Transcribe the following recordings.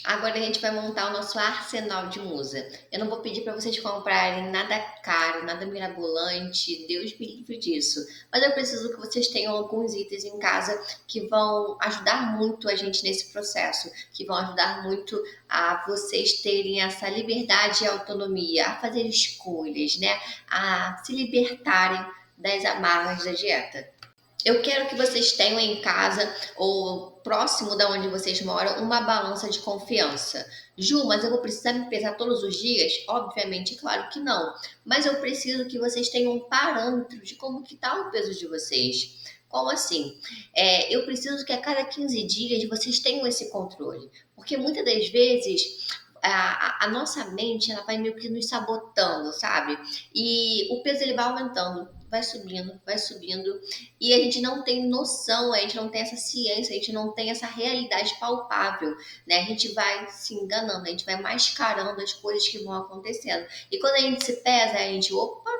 Agora a gente vai montar o nosso arsenal de musa. Eu não vou pedir para vocês comprarem nada caro, nada mirabolante, Deus me livre disso. Mas eu preciso que vocês tenham alguns itens em casa que vão ajudar muito a gente nesse processo, que vão ajudar muito a vocês terem essa liberdade e autonomia, a fazer escolhas, né? A se libertarem das amarras da dieta. Eu quero que vocês tenham em casa ou próximo da onde vocês moram uma balança de confiança. Ju, mas eu vou precisar me pesar todos os dias? Obviamente, claro que não. Mas eu preciso que vocês tenham um parâmetro de como que está o peso de vocês. Como assim? Eu preciso que a cada 15 dias vocês tenham esse controle. Porque muitas das vezes a nossa mente ela vai meio que nos sabotando, sabe? E o peso ele vai subindo, e a gente não tem noção, a gente não tem essa ciência, a gente não tem essa realidade palpável, né? A gente vai se enganando, a gente vai mascarando as coisas que vão acontecendo. E quando a gente se pesa, a gente, opa,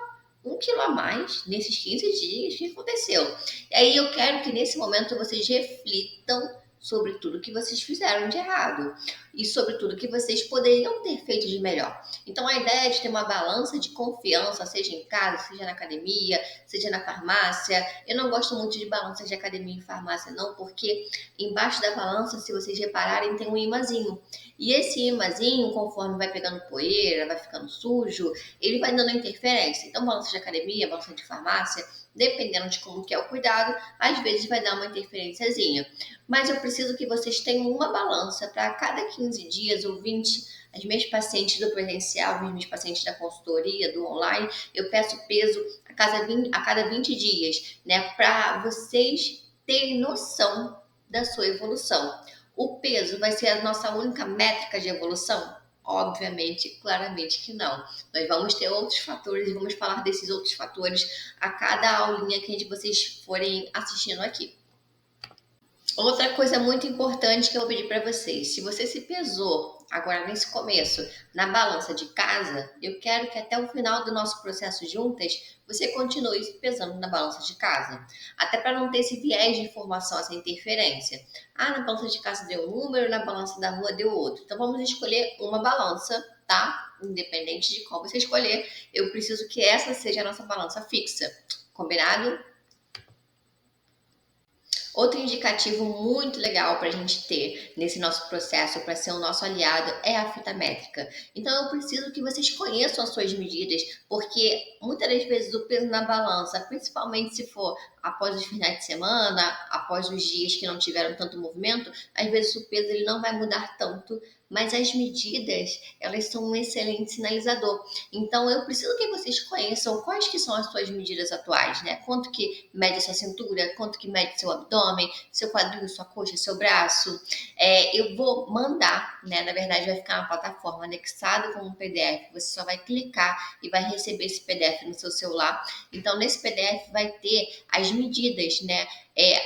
1 quilo a mais nesses 15 dias, o que aconteceu? E aí eu quero que nesse momento vocês reflitam sobre tudo que vocês fizeram de errado e sobre tudo que vocês poderiam ter feito de melhor. Então a ideia é de ter uma balança de confiança, seja em casa, seja na academia, seja na farmácia. Eu não gosto muito de balanças de academia e farmácia não, porque embaixo da balança, se vocês repararem, tem um imazinho. E esse imazinho, conforme vai pegando poeira, vai ficando sujo, ele vai dando interferência. Então balança de academia, balança de farmácia, dependendo de como que é o cuidado, às vezes vai dar uma interferenciazinha. Mas eu preciso que vocês tenham uma balança para cada 15 dias ou 20. As minhas pacientes do presencial, as minhas pacientes da consultoria, do online, eu peço peso a cada 20 dias, né? Para vocês terem noção da sua evolução. O peso vai ser a nossa única métrica de evolução? Obviamente, claramente que não. Nós vamos ter outros fatores e vamos falar desses outros fatores a cada aulinha que vocês forem assistindo aqui. Outra coisa muito importante que eu vou pedir para vocês, se você se pesou agora nesse começo na balança de casa, eu quero que até o final do nosso processo juntas você continue se pesando na balança de casa, até para não ter esse viés de informação, essa interferência. Ah, na balança de casa deu um número, na balança da rua deu outro. Então vamos escolher uma balança, tá? Independente de qual você escolher, eu preciso que essa seja a nossa balança fixa. Combinado? Outro indicativo muito legal para a gente ter nesse nosso processo, para ser o nosso aliado, é a fita métrica. Então, eu preciso que vocês conheçam as suas medidas, porque muitas das vezes o peso na balança, principalmente se for após os finais de semana, após os dias que não tiveram tanto movimento, às vezes o peso ele não vai mudar tanto, mas as medidas, elas são um excelente sinalizador. Então, eu preciso que vocês conheçam quais que são as suas medidas atuais, né? Quanto que mede a sua cintura, quanto que mede seu abdômen, seu quadril, sua coxa, seu braço. Eu vou mandar, né? Na verdade, vai ficar na plataforma anexado com um PDF. Você só vai clicar e vai receber esse PDF no seu celular. Então, nesse PDF vai ter as medidas, né?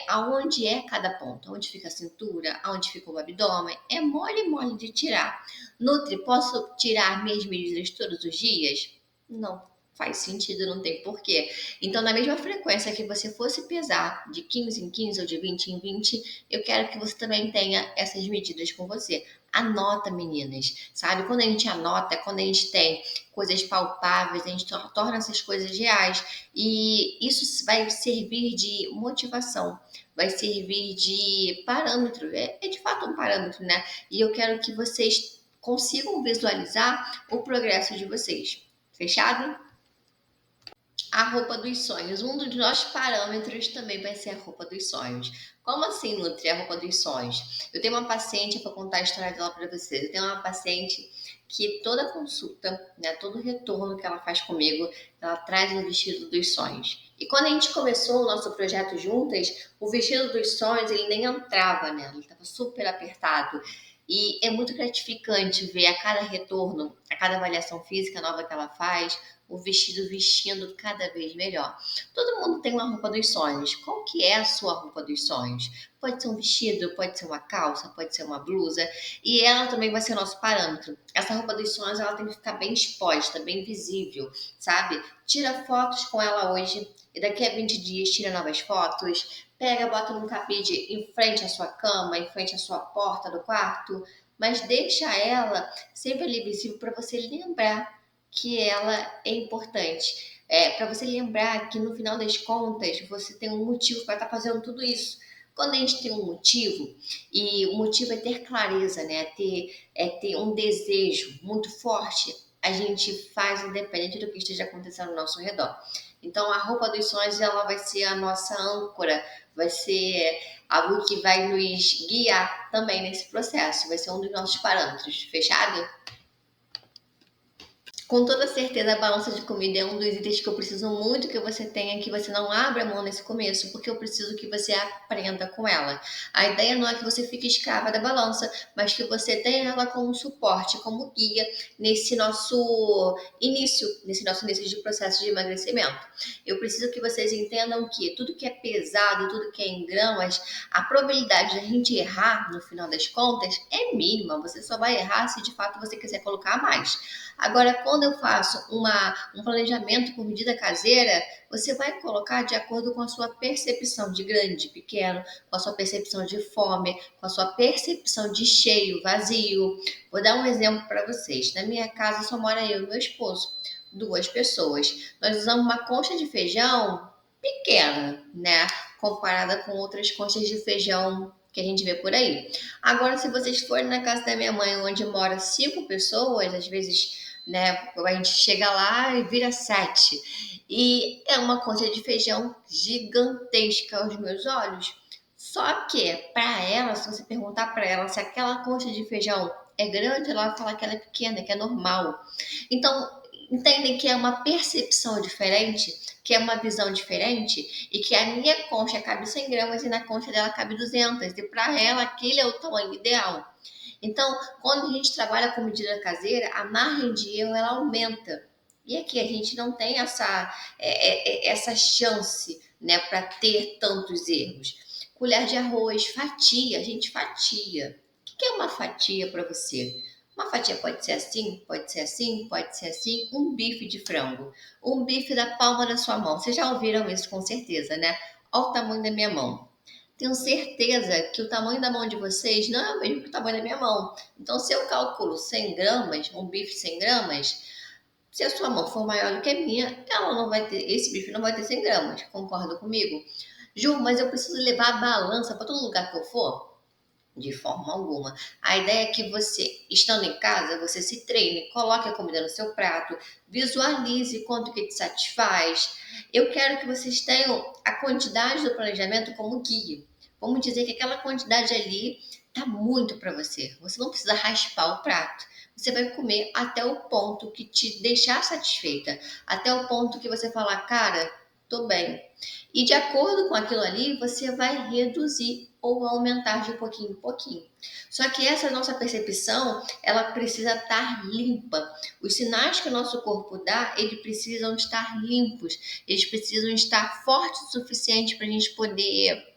Aonde é cada ponto, onde fica a cintura, aonde fica o abdômen, é mole de tirar. Nutri, posso tirar minhas medidas todos os dias? Não faz sentido, não tem porquê. Então, na mesma frequência que você fosse pesar de 15 em 15 ou de 20 em 20, eu quero que você também tenha essas medidas com você. Anota, meninas, sabe? Quando a gente anota, quando a gente tem coisas palpáveis, a gente torna essas coisas reais e isso vai servir de motivação, vai servir de parâmetro, é de fato um parâmetro, né? E eu quero que vocês consigam visualizar o progresso de vocês. Fechado? A roupa dos sonhos. Um dos nossos parâmetros também vai ser a roupa dos sonhos. Como assim, Nutri, a roupa dos sonhos? Eu tenho uma paciente, para contar a história dela para vocês, eu tenho uma paciente que toda consulta, né, todo retorno que ela faz comigo, ela traz o vestido dos sonhos. E quando a gente começou o nosso projeto juntas, o vestido dos sonhos, ele nem entrava nela, ele estava super apertado. E é muito gratificante ver a cada retorno, a cada avaliação física nova que ela faz, o vestido vestindo cada vez melhor. Todo mundo tem uma roupa dos sonhos. Qual que é a sua roupa dos sonhos? Pode ser um vestido, pode ser uma calça, pode ser uma blusa. E ela também vai ser nosso parâmetro. Essa roupa dos sonhos, ela tem que ficar bem exposta, bem visível, sabe? Tira fotos com ela hoje e daqui a 20 dias tira novas fotos. Pega, bota num cabide em frente à sua cama, em frente à sua porta do quarto. mas deixa ela sempre ali visível para você lembrar que ela é importante. Para você lembrar que no final das contas você tem um motivo para estar fazendo tudo isso. Quando a gente tem um motivo, e o motivo é ter clareza, né? É ter um desejo muito forte, a gente faz independente do que esteja acontecendo ao nosso redor. Então, a roupa dos sonhos ela vai ser a nossa âncora, vai ser algo que vai nos guiar também nesse processo, vai ser um dos nossos parâmetros. Fechado? Com toda certeza, a balança de comida é um dos itens que eu preciso muito que você tenha, que você não abra mão nesse começo, porque eu preciso que você aprenda com ela. A ideia não é que você fique escrava da balança, mas que você tenha ela como suporte, como guia nesse nosso início de processo de emagrecimento. Eu preciso que vocês entendam que tudo que é pesado, tudo que é em gramas, a probabilidade de a gente errar no final das contas é mínima. Você só vai errar se de fato você quiser colocar mais. Agora, quando eu faço um planejamento por medida caseira, você vai colocar de acordo com a sua percepção de grande, pequeno, com a sua percepção de fome, com a sua percepção de cheio, vazio. Vou dar um exemplo para vocês. Na minha casa só mora eu e meu esposo, duas pessoas. Nós usamos uma concha de feijão pequena, né? Comparada com outras conchas de feijão que a gente vê por aí. Agora, se vocês forem na casa da minha mãe, onde mora 5 pessoas, às vezes, né, a gente chega lá e vira 7. E é uma concha de feijão gigantesca aos meus olhos. Só que, para ela, se você perguntar para ela se aquela concha de feijão é grande, ela vai falar que ela é pequena, que é normal. Então, entendem que é uma percepção diferente, que é uma visão diferente, e que a minha concha cabe 100 gramas e na concha dela cabe 200. E para ela, aquele é o tamanho ideal. Então, quando a gente trabalha com medida caseira, a margem de erro ela aumenta. E aqui a gente não tem essa chance, né, para ter tantos erros. Colher de arroz, fatia, a gente fatia. O que é uma fatia para você? Uma fatia pode ser assim, pode ser assim, pode ser assim. Um bife de frango, um bife da palma da sua mão. Vocês já ouviram isso com certeza, né? Olha o tamanho da minha mão. Tenho certeza que o tamanho da mão de vocês não é o mesmo que o tamanho da minha mão. Então, se eu calculo 100 gramas, um bife 100 gramas, se a sua mão for maior do que a minha, ela não vai ter, esse bife não vai ter 100 gramas. Concorda comigo? Ju, mas eu preciso levar a balança para todo lugar que eu for? De forma alguma. A ideia é que você, estando em casa, você se treine, coloque a comida no seu prato, visualize quanto que te satisfaz. Eu quero que vocês tenham a quantidade do planejamento como guia. Vamos dizer que aquela quantidade ali tá muito para você. Você não precisa raspar o prato. Você vai comer até o ponto que te deixar satisfeita, até o ponto que você falar, cara, tô bem. E de acordo com aquilo ali, você vai reduzir ou aumentar de pouquinho em pouquinho. Só que essa nossa percepção, ela precisa estar limpa. Os sinais que o nosso corpo dá, eles precisam estar limpos. Eles precisam estar fortes o suficiente para a gente poder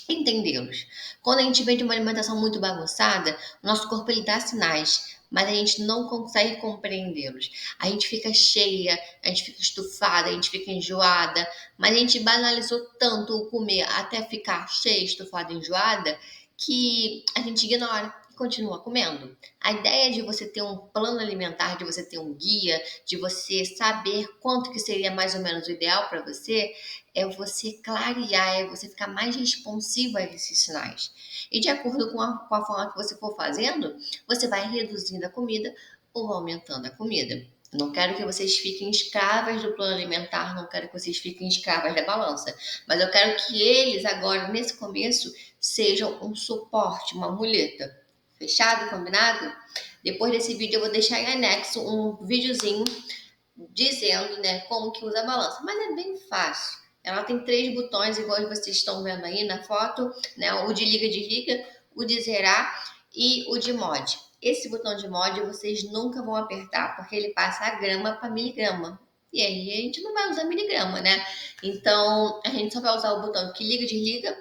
entendê-los. Quando a gente vem de uma alimentação muito bagunçada, o nosso corpo ele dá sinais, mas a gente não consegue compreendê-los. A gente fica cheia, a gente fica estufada, a gente fica enjoada, mas a gente banalizou tanto o comer até ficar cheia, estufada, enjoada, que a gente ignora e continua comendo. A ideia de você ter um plano alimentar, de você ter um guia, de você saber quanto que seria mais ou menos o ideal para você, é você clarear, é você ficar mais responsivo a esses sinais. E de acordo com a forma que você for fazendo, você vai reduzindo a comida ou aumentando a comida. Não quero que vocês fiquem escravas do plano alimentar, não quero que vocês fiquem escravas da balança, mas eu quero que eles agora, nesse começo, sejam um suporte, uma muleta. Fechado? Combinado? Depois desse vídeo eu vou deixar em anexo um videozinho dizendo, né, como que usa a balança. Mas é bem fácil. Ela tem 3 botões, igual vocês estão vendo aí na foto, né? O de liga, desliga, o de zerar e o de mod. Esse botão de mod vocês nunca vão apertar, porque ele passa a grama para miligrama. E aí a gente não vai usar miligrama, né? Então a gente só vai usar o botão que liga, desliga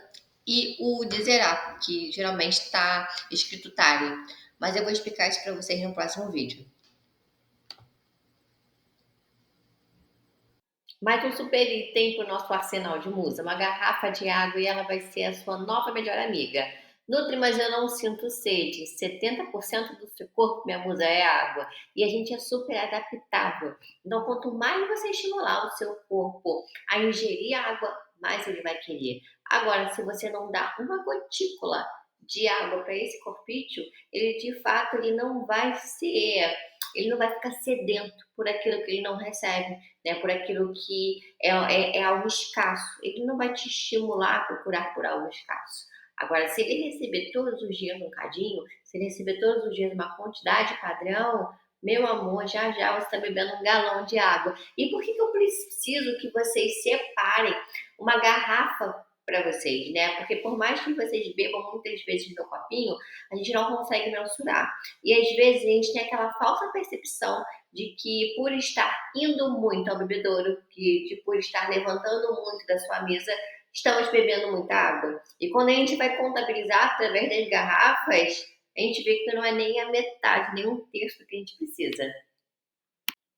e o de zerar, que geralmente está escrito tare. Mas eu vou explicar isso para vocês no próximo vídeo. Mais um super item para o nosso arsenal de musa, uma garrafa de água e ela vai ser a sua nova melhor amiga. Nutri, mas eu não sinto sede. 70% do seu corpo, minha musa, é água. E a gente é super adaptável. Então, quanto mais você estimular o seu corpo a ingerir água, mais ele vai querer. Agora, se você não dá uma gotícula de água para esse corpício, ele de fato ele não vai ficar sedento por aquilo que ele não recebe, né? Por aquilo que é algo escasso. Ele não vai te estimular a procurar por algo escasso. Agora, se ele receber todos os dias um cadinho, se ele receber todos os dias uma quantidade padrão, meu amor, já já você está bebendo um galão de água. E por que eu preciso que vocês separem uma garrafa para vocês, né? Porque por mais que vocês bebam muitas vezes no copinho, a gente não consegue mensurar. E às vezes a gente tem aquela falsa percepção de que por estar indo muito ao bebedouro, por estar levantando muito da sua mesa, estamos bebendo muita água. E quando a gente vai contabilizar através das garrafas, a gente vê que não é nem a metade, nem um terço do que a gente precisa.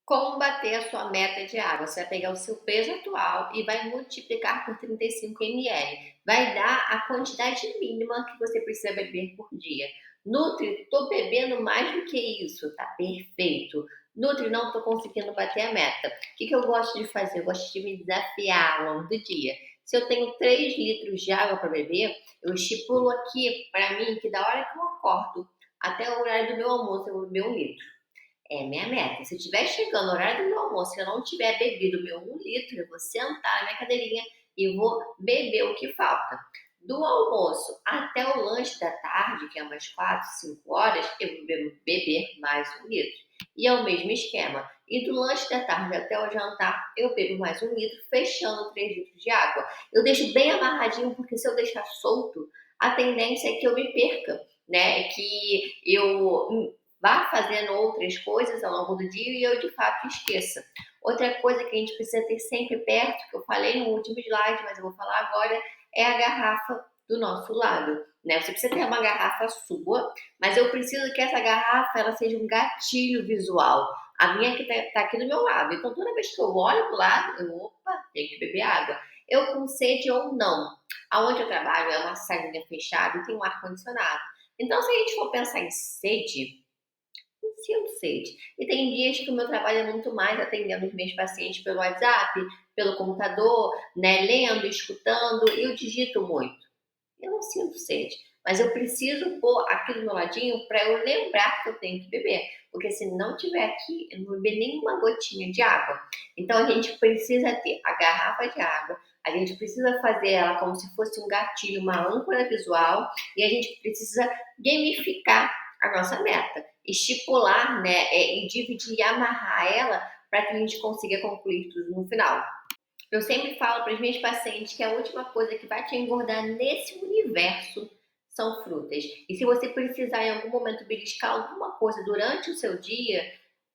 Como bater a sua meta de água? Você vai pegar o seu peso atual e vai multiplicar por 35 ml. Vai dar a quantidade mínima que você precisa beber por dia. Nutri, estou bebendo mais do que isso, tá perfeito. Nutri, não estou conseguindo bater a meta. O que eu gosto de fazer? Eu gosto de me desafiar ao longo do dia. Se eu tenho 3 litros de água para beber, eu estipulo aqui para mim que da hora que eu acordo até o horário do meu almoço eu vou beber 1 litro. É minha meta. Se eu estiver chegando no horário do meu almoço e eu não tiver bebido meu 1 litro, eu vou sentar na minha cadeirinha e vou beber o que falta. Do almoço até o lanche da tarde, que é umas 4, 5 horas, eu vou beber mais 1 litro. E é o mesmo esquema. E do lanche da tarde até o jantar, eu bebo mais 1 litro, fechando 3 litros de água. Eu deixo bem amarradinho, porque se eu deixar solto, a tendência é que eu me perca, né? É que eu vá fazendo outras coisas ao longo do dia e eu de fato esqueça. Outra coisa que a gente precisa ter sempre perto, que eu falei no último slide, mas eu vou falar agora, é a garrafa do nosso lado, né? Você precisa ter uma garrafa sua, mas eu preciso que essa garrafa ela seja um gatilho visual. A minha que tá aqui do meu lado. Então toda vez que eu olho pro lado, opa, tenho que beber água. Eu com sede ou não. Aonde eu trabalho é uma salinha fechada e tem um ar condicionado. Então se a gente for pensar em sede, sinto sede. E tem dias que o meu trabalho é muito mais atendendo os meus pacientes pelo WhatsApp, pelo computador, né, lendo, escutando, e eu digito muito. Eu não sinto sede, mas eu preciso pôr aqui do meu ladinho para eu lembrar que eu tenho que beber, porque se não tiver aqui, eu não vou beber nenhuma gotinha de água. Então a gente precisa ter a garrafa de água, a gente precisa fazer ela como se fosse um gatilho, uma âncora visual, e a gente precisa gamificar a nossa meta, estipular, né, e dividir e amarrar ela para que a gente consiga concluir tudo no final. Eu sempre falo para os meus pacientes que a última coisa que vai te engordar nesse universo são frutas. E se você precisar em algum momento beliscar alguma coisa durante o seu dia,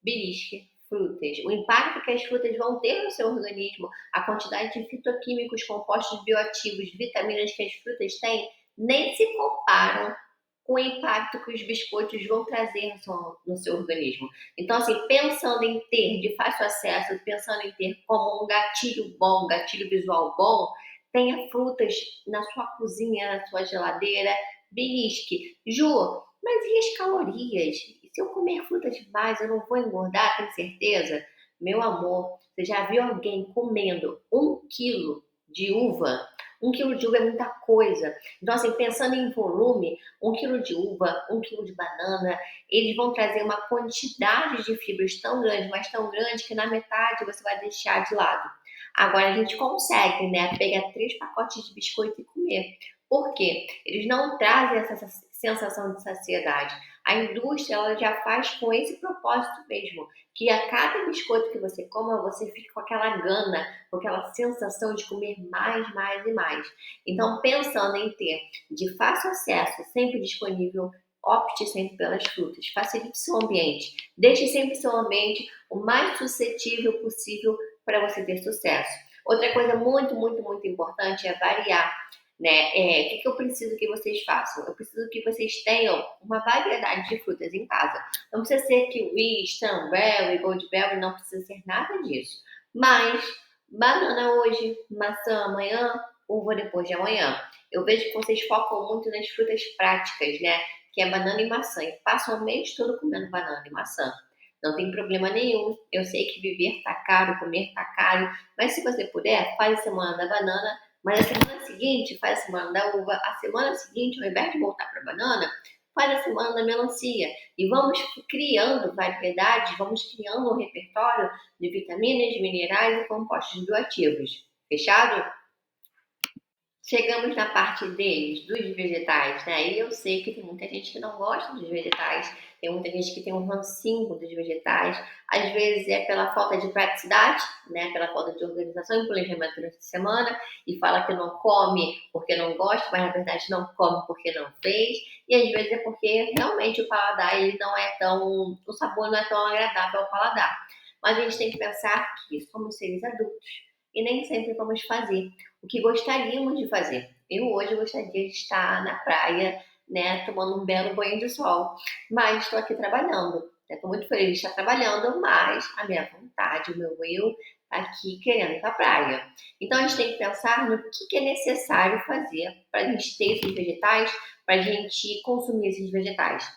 belisque frutas. O impacto que as frutas vão ter no seu organismo, a quantidade de fitoquímicos, compostos bioativos, vitaminas que as frutas têm, nem se comparam com o impacto que os biscoitos vão trazer no seu organismo. Então, assim, pensando em ter de fácil acesso, pensando em ter como um gatilho bom, um gatilho visual bom, tenha frutas na sua cozinha, na sua geladeira, belisque. Ju, mas e as calorias? E se eu comer fruta demais, eu não vou engordar, tem certeza? Meu amor, você já viu alguém comendo 1 quilo de uva? 1 quilo de uva é muita coisa. Então, assim, pensando em volume, 1 quilo de uva, 1 quilo de banana, eles vão trazer uma quantidade de fibras tão grande, mas tão grande, que na metade você vai deixar de lado. Agora a gente consegue, né, pegar 3 pacotes de biscoito e comer. Por quê? Eles não trazem essa sensação de saciedade. A indústria ela já faz com esse propósito mesmo, que a cada biscoito que você coma, você fica com aquela gana, com aquela sensação de comer mais, mais e mais. Então, pensando em ter de fácil acesso, sempre disponível, opte sempre pelas frutas, facilite seu ambiente, deixe sempre seu ambiente o mais suscetível possível para você ter sucesso. Outra coisa muito, muito, muito importante é variar, né? O que eu preciso que vocês façam? Eu preciso que vocês tenham uma variedade de frutas em casa. Não precisa ser kiwi, strawberry, goldberry, não precisa ser nada disso. Mas banana hoje, maçã amanhã, uva depois de amanhã. Eu vejo que vocês focam muito nas frutas práticas, né? Que é banana e maçã. E passam o mês todo comendo banana e maçã. Não tem problema nenhum. Eu sei que viver tá caro, comer tá caro. Mas se você puder, faz a semana da banana. Mas a semana seguinte, faz a semana da uva. A semana seguinte, ao invés de voltar para banana, faz a semana da melancia. E vamos criando variedades, vamos criando um repertório de vitaminas, minerais e compostos bioativos. Fechado? Chegamos na parte deles, dos vegetais, né? E eu sei que tem muita gente que não gosta dos vegetais, tem muita gente que tem um rancinho dos vegetais. Às vezes é pela falta de praticidade, né? Pela falta de organização e planejamento durante a semana, e fala que não come porque não gosta, mas na verdade não come porque não fez. E às vezes é porque realmente o paladar ele não é tão, o sabor não é tão agradável ao paladar. Mas a gente tem que pensar que somos seres adultos e nem sempre vamos fazer o que gostaríamos de fazer. Eu hoje gostaria de estar na praia, né, tomando um belo banho de sol, mas estou aqui trabalhando. Estou muito feliz de estar trabalhando, mas a minha vontade, o meu eu, está aqui querendo ir para a praia. Então a gente tem que pensar no que é necessário fazer para a gente ter esses vegetais, para a gente consumir esses vegetais.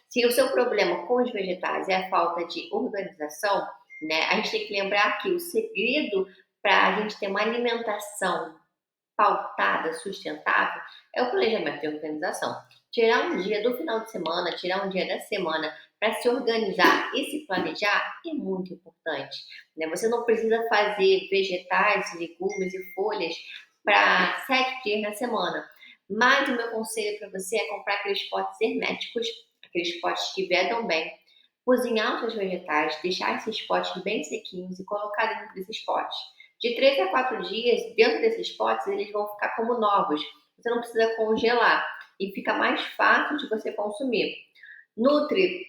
Se o seu problema com os vegetais é a falta de organização, né, a gente tem que lembrar que o segredo para a gente ter uma alimentação pautada, sustentável, é o planejamento de organização. Tirar um dia do final de semana, tirar um dia da semana para se organizar e se planejar é muito importante. Né? Você não precisa fazer vegetais, legumes e folhas para 7 dias na semana. Mas o meu conselho para você é comprar aqueles potes herméticos, aqueles potes que vedam bem, cozinhar os seus vegetais, deixar esses potes bem sequinhos e colocar dentro desses potes. De 3 a 4 dias, dentro desses potes, eles vão ficar como novos. Você não precisa congelar e fica mais fácil de você consumir. Nutri,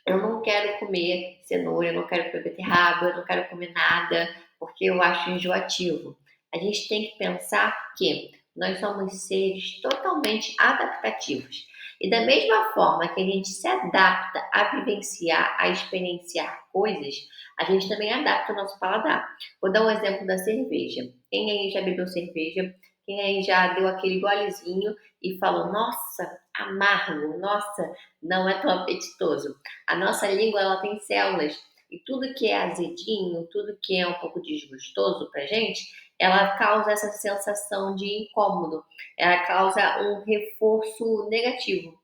eu não quero comer cenoura, eu não quero comer beterraba, eu não quero comer nada, porque eu acho enjoativo. A gente tem que pensar que nós somos seres totalmente adaptativos. E da mesma forma que a gente se adapta a vivenciar, a experienciar coisas, a gente também adapta o nosso paladar. Vou dar um exemplo da cerveja. Quem aí já bebeu cerveja? Quem aí já deu aquele golezinho e falou, nossa, amargo, nossa, não é tão apetitoso. A nossa língua ela tem células e tudo que é azedinho, tudo que é um pouco desgostoso pra gente, ela causa essa sensação de incômodo, ela causa um reforço negativo.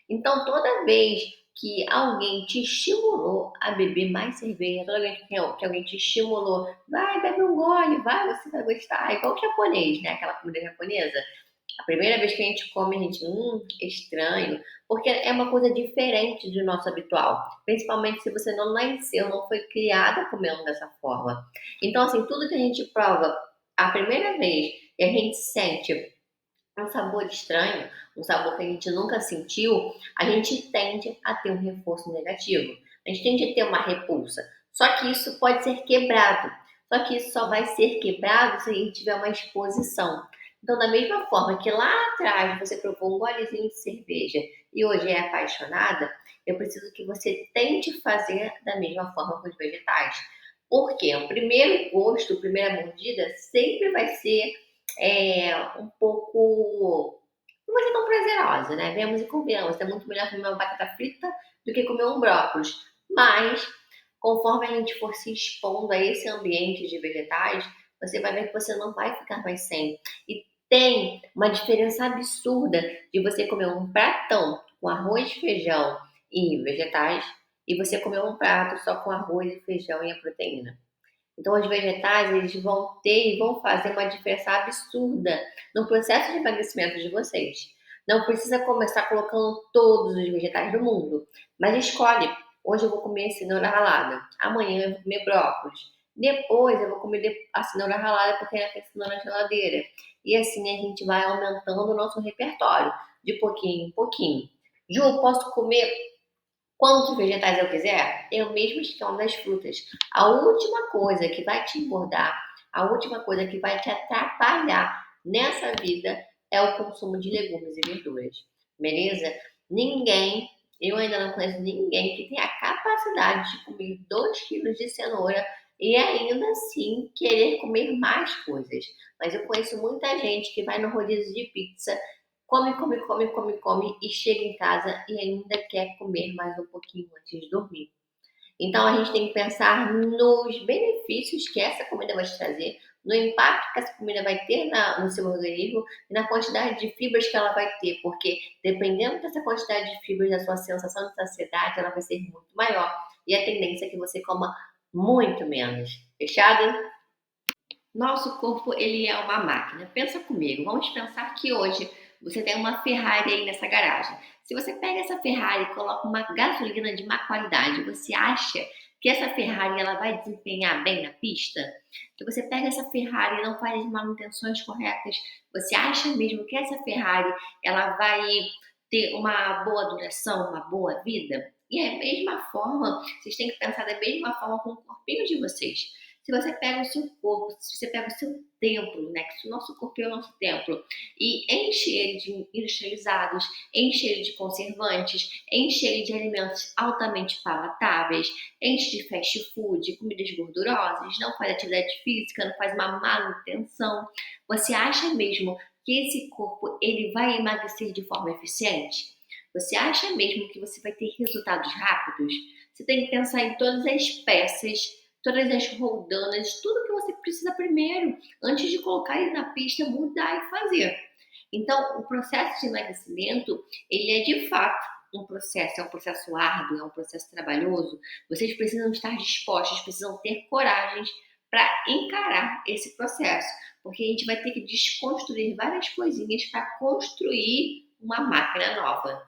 Então, toda vez que alguém te estimulou a beber mais cerveja, toda vez que alguém te estimulou, vai, bebe um gole, vai, você vai gostar. Igual o japonês, né? Aquela comida japonesa. A primeira vez que a gente come, a gente, estranho, porque é uma coisa diferente do nosso habitual. Principalmente se você não nasceu, não foi criada comendo dessa forma. Então, assim, tudo que a gente prova a primeira vez e a gente sente um sabor estranho, um sabor que a gente nunca sentiu, a gente tende a ter um reforço negativo. A gente tende a ter uma repulsa. Só que isso pode ser quebrado. Só que isso só vai ser quebrado se a gente tiver uma exposição. Então, da mesma forma que lá atrás você provou um golezinho de cerveja e hoje é apaixonada, eu preciso que você tente fazer da mesma forma com os vegetais. Porque o primeiro gosto, a primeira mordida sempre vai ser um pouco. Não vai ser tão prazerosa, né? Vemos e convenhamos. É muito melhor comer uma batata frita do que comer um brócolis. Mas, conforme a gente for se expondo a esse ambiente de vegetais, você vai ver que você não vai ficar mais sem. E tem uma diferença absurda de você comer um pratão com arroz, feijão e vegetais e você comer um prato só com arroz, feijão e a proteína. Então, os vegetais, eles vão ter e vão fazer uma diferença absurda no processo de emagrecimento de vocês. Não precisa começar colocando todos os vegetais do mundo, mas escolhe. Hoje eu vou comer cenoura ralada, amanhã eu vou comer brócolis, depois eu vou comer a cenoura ralada porque ainda tem cenoura na geladeira. E assim a gente vai aumentando o nosso repertório, de pouquinho em pouquinho. Ju, posso comer quantos vegetais eu quiser, eu mesmo escolho das frutas. A última coisa que vai te engordar, a última coisa que vai te atrapalhar nessa vida é o consumo de legumes e verduras. Beleza? Ninguém, eu ainda não conheço ninguém que tenha a capacidade de comer 2 quilos de cenoura e ainda assim querer comer mais coisas. Mas eu conheço muita gente que vai no rodízio de pizza, come, come, come, come, come e chega em casa e ainda quer comer mais um pouquinho antes de dormir. Então a gente tem que pensar nos benefícios que essa comida vai te trazer, no impacto que essa comida vai ter no seu organismo e na quantidade de fibras que ela vai ter, porque dependendo dessa quantidade de fibras, da sua sensação de saciedade, ela vai ser muito maior. E a tendência é que você coma muito menos. Fechado? Nosso corpo, ele é uma máquina. Pensa comigo. Vamos pensar que hoje você tem uma Ferrari aí nessa garagem. Se você pega essa Ferrari e coloca uma gasolina de má qualidade, você acha que essa Ferrari ela vai desempenhar bem na pista? Se você pega essa Ferrari e não faz as manutenções corretas, você acha mesmo que essa Ferrari ela vai ter uma boa duração, uma boa vida? E é a mesma forma, vocês têm que pensar da mesma forma com o corpinho de vocês. Se você pega o seu corpo, se você pega o seu templo, né, que o nosso corpo é o nosso templo, e enche ele de industrializados, enche ele de conservantes, enche ele de alimentos altamente palatáveis, enche de fast food, comidas gordurosas, não faz atividade física, não faz uma manutenção, você acha mesmo que esse corpo ele vai emagrecer de forma eficiente? Você acha mesmo que você vai ter resultados rápidos? Você tem que pensar em todas as peças, todas as roldanas, tudo que você precisa primeiro, antes de colocar ele na pista, mudar e fazer. Então, o processo de emagrecimento, ele é de fato é um processo árduo, é um processo trabalhoso. Vocês precisam estar dispostos, precisam ter coragem para encarar esse processo, porque a gente vai ter que desconstruir várias coisinhas para construir uma máquina nova.